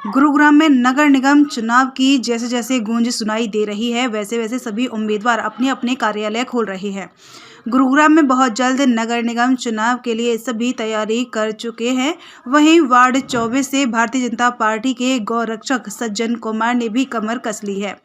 गुरुग्राम में नगर निगम चुनाव की जैसे जैसे गूंज सुनाई दे रही है, वैसे वैसे सभी उम्मीदवार अपने अपने कार्यालय खोल रहे हैं। गुरुग्राम में बहुत जल्द नगर निगम चुनाव के लिए सभी तैयारी कर चुके हैं। वहीं वार्ड 24 से भारतीय जनता पार्टी के गौरक्षक सज्जन कुमार ने भी कमर कस ली है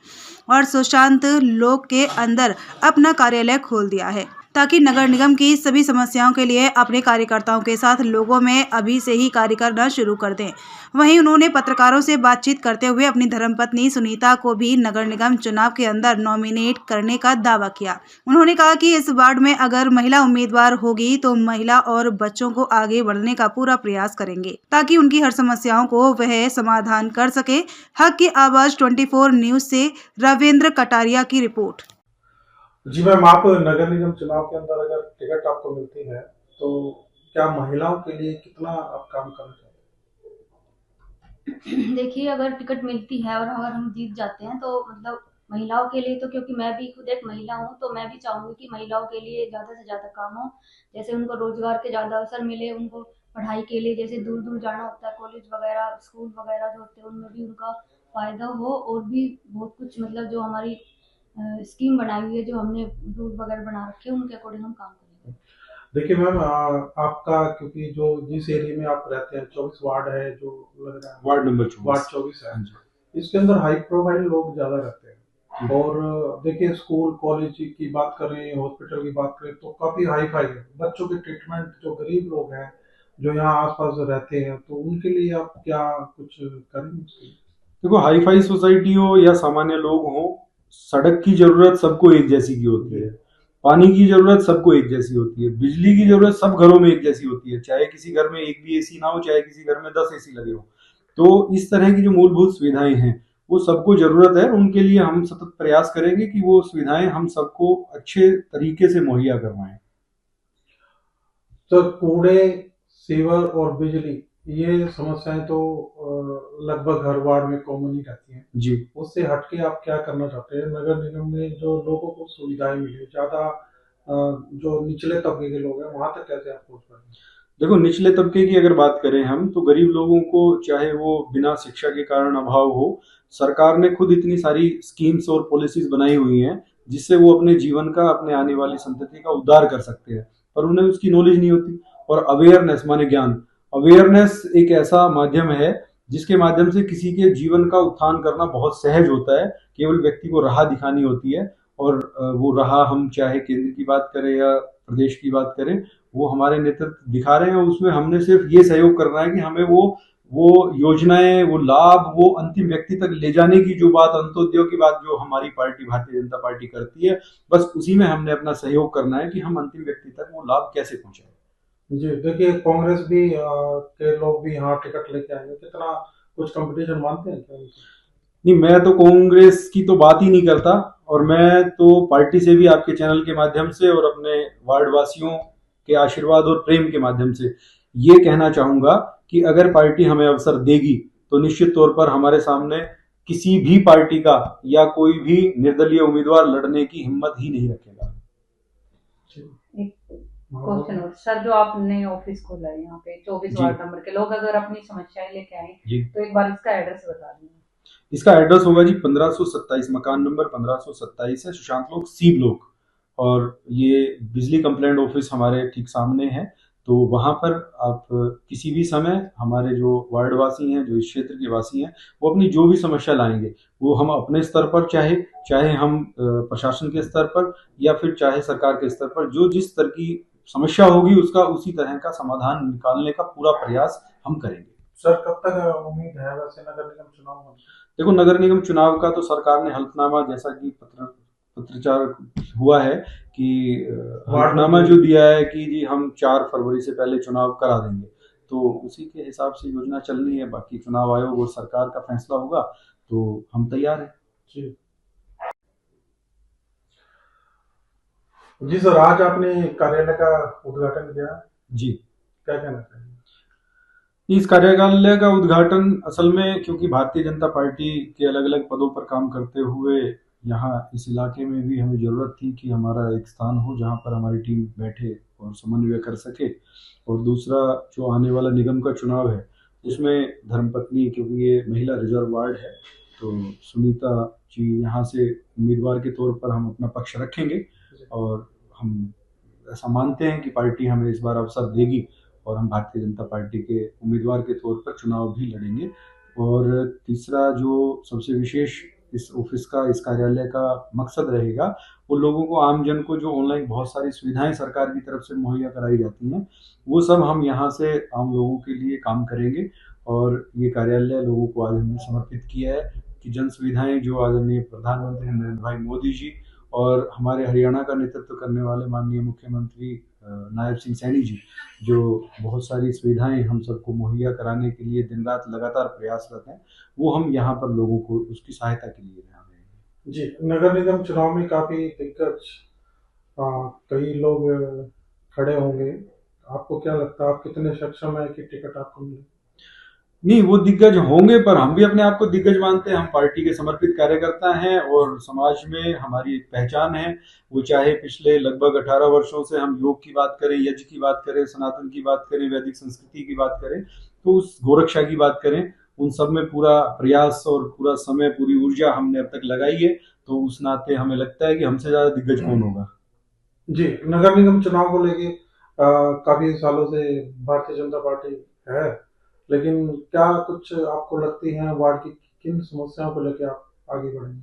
और सुशांत लोक के अंदर अपना कार्यालय खोल दिया है, ताकि नगर निगम की सभी समस्याओं के लिए अपने कार्यकर्ताओं के साथ लोगों में अभी से ही कार्य करना शुरू कर दें। वहीं उन्होंने पत्रकारों से बातचीत करते हुए अपनी धर्मपत्नी सुनीता को भी नगर निगम चुनाव के अंदर नॉमिनेट करने का दावा किया। उन्होंने कहा कि इस वार्ड में अगर महिला उम्मीदवार होगी तो महिला और बच्चों को आगे बढ़ने का पूरा प्रयास करेंगे, ताकि उनकी हर समस्याओं को वह समाधान कर सके। हक की आवाज 24 न्यूज से रविंद्र कटारिया की रिपोर्ट। जी मैम, आप नगर निगम चुनाव के अंदर अगर टिकट आपको मिलती है तो क्या महिलाओं के लिए कितना आप काम करना चाहते हैं? देखिए, अगर टिकट मिलती है और अगर हम जीत जाते हैं तो मतलब महिलाओं के लिए तो, क्योंकि मैं भी खुद एक महिला हूँ, तो मैं भी चाहूंगी कि महिलाओं के लिए ज़्यादा से ज़्यादा काम हो। जैसे उनको रोजगार के ज़्यादा अवसर मिले, उनको पढ़ाई के लिए जैसे दूर दूर जाना होता है, कॉलेज वगैरह स्कूल वगैरह जो होते हैं उनमें भी उनका फ़ायदा हो। और भी बहुत कुछ मतलब जो हमारी स्कीम बनाई हुई है, जो हमने रूल वगैरह बना रखे हैं, उनके अकॉर्डिंग हम काम करेंगे। देखिए मैम, आपका क्योंकि जो जिस एरिया में आप रहते हैं 24 वार्ड है, जो लग रहा है वार्ड 24 है, इसके अंदर हाई प्रोफाइल लोग ज्यादा रहते हैं। और देखिए, स्कूल कॉलेज की बात करें, हॉस्पिटल की बात करें तो काफी हाई फाई है। बच्चों के ट्रीटमेंट, जो गरीब लोग हैं जो यहाँ आसपास रहते हैं, तो उनके लिए आप क्या कुछ करेंगे? देखो, हाई फाई सोसाइटी हो या सामान्य लोग हो, सड़क की जरूरत सबको एक जैसी की होती है, पानी की जरूरत सबको एक जैसी होती है, बिजली की जरूरत सब घरों में एक जैसी होती है, चाहे किसी घर में एक भी एसी ना हो, चाहे किसी घर में 10 एसी लगे हो। तो इस तरह की जो मूलभूत सुविधाएं हैं वो सबको जरूरत है। उनके लिए हम सतत प्रयास करेंगे कि वो सुविधाएं हम सबको अच्छे तरीके से मुहैया करवाएं। तो कूड़े, सीवर और बिजली, ये समस्याएं तो लगभग हर वार्ड में कॉमन ही रहती हैं जी। उससे हटके आप क्या करना चाहते हैं नगर निगम में, जो लोगों को सुविधाएं मिले ज्यादा, जो निचले तबके के लोग हैं वहां तक कैसे आप पहुंच पाएंगे? देखो, निचले तबके की अगर बात करें हम, तो गरीब लोगों को, चाहे वो बिना शिक्षा के कारण अभाव हो, सरकार ने खुद इतनी सारी स्कीम्स और पॉलिसीज बनाई हुई हैं जिससे वो अपने जीवन का, अपने आने वाली संतति का उद्धार कर सकते हैं, पर उन्हें उसकी नॉलेज नहीं होती। और अवेयरनेस माने ज्ञान, अवेयरनेस एक ऐसा माध्यम है जिसके माध्यम से किसी के जीवन का उत्थान करना बहुत सहज होता है। केवल व्यक्ति को राह दिखानी होती है, और वो राह हम चाहे केंद्र की बात करें या प्रदेश की बात करें, वो हमारे नेतृत्व दिखा रहे हैं। उसमें हमने सिर्फ ये सहयोग करना है कि हमें वो योजनाएं, वो लाभ, वो अंतिम व्यक्ति तक ले जाने की जो बात, अंत्योदय की बात जो हमारी पार्टी भारतीय जनता पार्टी करती है, बस उसी में हमने अपना सहयोग करना है कि हम अंतिम व्यक्ति तक वो लाभ कैसे पहुंचाएं। जी, देखिए, कांग्रेस भी के लोग भी यहाँ टिकट लेके आएंगे, कितना कुछ कंपटीशन मानते हैं क्या? नहीं, मैं तो कांग्रेस की तो बात ही नहीं करता, और मैं तो पार्टी से भी आपके चैनल के माध्यम से और अपने वार्ड वासियों के आशीर्वाद और प्रेम के माध्यम से ये कहना चाहूंगा कि अगर पार्टी हमें अवसर देगी तो निश्चित तौर पर हमारे सामने किसी भी पार्टी का या कोई भी निर्दलीय उम्मीदवार लड़ने की हिम्मत ही नहीं रखेगा। क्वेश्चन और सर, जो आपने ऑफिस खोला है यहाँ पे 24 वार्ड नंबर के लोग अगर अपनी समस्याएं लेके आए तो एक बार इसका एड्रेस बता दें। इसका एड्रेस होगा जी 1527, मकान नंबर 1527 है, सुशांत लोक, सी ब्लॉक। और ये बिजली कंप्लेंट ऑफिस हमारे ठीक सामने है। तो वहां पर आप किसी भी समय, हमारे जो वार्ड वासी हैं, जो इस क्षेत्र के वासी हैं, वो अपनी जो भी समस्या लाएंगे, वो हम अपने स्तर पर, चाहे हम प्रशासन के स्तर पर या फिर चाहे सरकार के स्तर पर, जो जिस स्तर की समस्या होगी उसका उसी तरह का समाधान निकालने का पूरा प्रयास हम करेंगे। सर, कब तक उम्मीद है वैसे नगर निगम चुनाव में? देखो, नगर निगम चुनाव का तो सरकार ने हल्फनामा, जैसा कि पत्रचार हुआ है कि हल्फनामा जो दिया है कि जी हम 4 फरवरी से पहले चुनाव करा देंगे, तो उसी के हिसाब से योजना चलनी है। बाकी चुनाव आयोग और सरकार का फैसला होगा, तो हम तैयार हैं। जी सर, आज आपने कार्यालय का उद्घाटन किया जी, क्या कहना चाहिए? इस कार्यालय का उद्घाटन असल में, क्योंकि भारतीय जनता पार्टी के अलग अलग पदों पर काम करते हुए यहाँ इस इलाके में भी हमें ज़रूरत थी कि हमारा एक स्थान हो जहाँ पर हमारी टीम बैठे और समन्वय कर सके। और दूसरा, जो आने वाला निगम का चुनाव है उसमें धर्मपत्नी, क्योंकि ये महिला रिजर्व वार्ड है, तो सुनीता जी यहाँ से उम्मीदवार के तौर पर हम अपना पक्ष रखेंगे और हम ऐसा मानते हैं कि पार्टी हमें इस बार अवसर देगी और हम भारतीय जनता पार्टी के उम्मीदवार के तौर पर चुनाव भी लड़ेंगे। और तीसरा जो सबसे विशेष इस ऑफिस का, इस कार्यालय का मकसद रहेगा, वो लोगों को, आमजन को जो ऑनलाइन बहुत सारी सुविधाएं सरकार की तरफ से मुहैया कराई जाती हैं, वो सब हम यहाँ से आम लोगों के लिए काम करेंगे। और ये कार्यालय लोगों को आज हमने समर्पित किया है कि जन सुविधाएं जो आदरणीय प्रधानमंत्री नरेंद्र भाई मोदी जी और हमारे हरियाणा का नेतृत्व करने वाले माननीय मुख्यमंत्री नायब सिंह सैनी जी, जो बहुत सारी सुविधाएं हम सबको मुहैया कराने के लिए दिन रात लगातार प्रयासरत हैं, वो हम यहाँ पर लोगों को उसकी सहायता के लिए यहाँ रहेंगे। जी, नगर निगम चुनाव में काफी दिग्गज कई लोग खड़े होंगे, आपको क्या लगता है, आप कितने सक्षम है कि टिकट आपको मिले? नहीं, वो दिग्गज होंगे, पर हम भी अपने आप को दिग्गज मानते हैं। हम पार्टी के समर्पित कार्यकर्ता हैं और समाज में हमारी एक पहचान है। वो चाहे पिछले लगभग 18 वर्षों से हम योग की बात करें, यज्ञ की बात करें, सनातन की बात करें, वैदिक संस्कृति की बात करें, तो उस गोरक्षा की बात करें, उन सब में पूरा प्रयास और पूरा समय, पूरी ऊर्जा हमने अब तक लगाई है। तो उस नाते हमें लगता है कि हमसे ज्यादा दिग्गज कौन होगा। जी, नगर निगम चुनाव को लेके काफी सालों से भारतीय जनता पार्टी है, लेकिन क्या कुछ आपको लगती है वार्ड की किन समस्याओं को लेकर आप आगे बढ़ेंगे?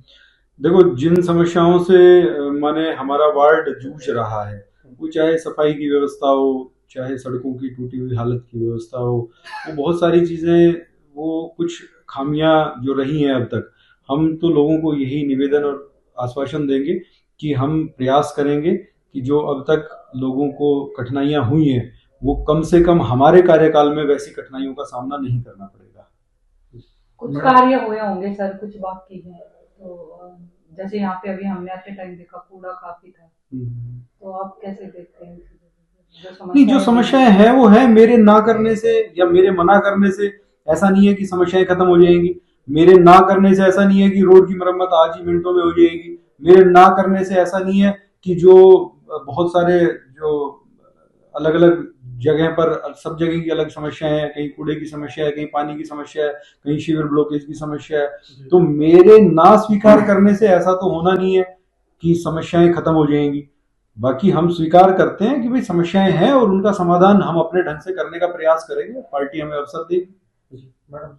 देखो, जिन समस्याओं से माने हमारा वार्ड जूझ रहा है, वो चाहे सफाई की व्यवस्था हो, चाहे सड़कों की टूटी हुई हालत की व्यवस्था हो, वो बहुत सारी चीजें, वो कुछ खामियां जो रही हैं अब तक, हम तो लोगों को यही निवेदन और आश्वासन देंगे कि हम प्रयास करेंगे कि जो अब तक लोगों को कठिनाइयां हुई हैं, वो कम से कम हमारे कार्यकाल में वैसी कठिनाइयों का सामना नहीं करना पड़ेगा। कुछ कार्य हुए होंगे सर, कुछ बाकी है, तो जैसे यहाँ पे अभी हमने आते टाइम देखा कूड़ा काफी था, तो आप कैसे देखते हैं? नहीं, जो समस्याएं हैं वो है। मेरे ना करने से या मेरे मना करने से ऐसा नहीं है कि समस्याएं खत्म हो जाएंगी। मेरे ना करने से ऐसा नहीं है कि रोड की मरम्मत आज ही मिनटों में हो जाएगी। मेरे ना करने से ऐसा नहीं है कि जो बहुत सारे जो अलग अलग जगह पर, सब जगह की अलग समस्याएं हैं, कहीं कूड़े की समस्या है, कहीं पानी की समस्या है, कहीं शिविर ब्लॉकेज की समस्या है। तो मेरे ना स्वीकार करने से ऐसा तो होना नहीं है कि समस्याएं खत्म हो जाएंगी। बाकी हम स्वीकार करते हैं कि भाई समस्याएं हैं और उनका समाधान हम अपने ढंग से करने का प्रयास करेंगे। पार्टी हमें अवसर देगी। मैडम।